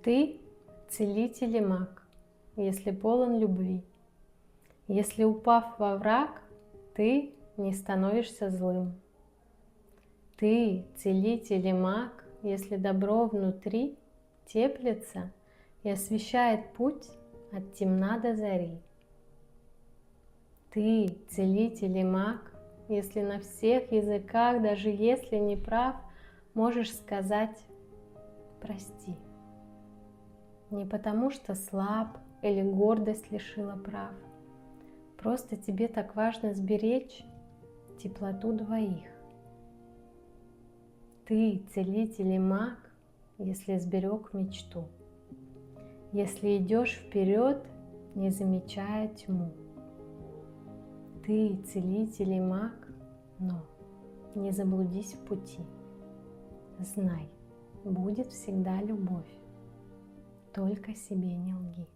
Ты целитель и маг, если полон любви. Если, упав во враг, ты не становишься злым. Ты целитель и маг, если добро внутри теплится и освещает путь от темна до зари. Ты целитель и маг, если на всех языках, даже если не прав, можешь сказать «прости». Не потому что слаб или гордость лишила прав. Просто тебе так важно сберечь теплоту двоих. Ты целитель и маг, если сберег мечту. Если идешь вперед, не замечая тьму. Ты целитель и маг, но не заблудись в пути. Знай, будет всегда любовь. Только себе не лги.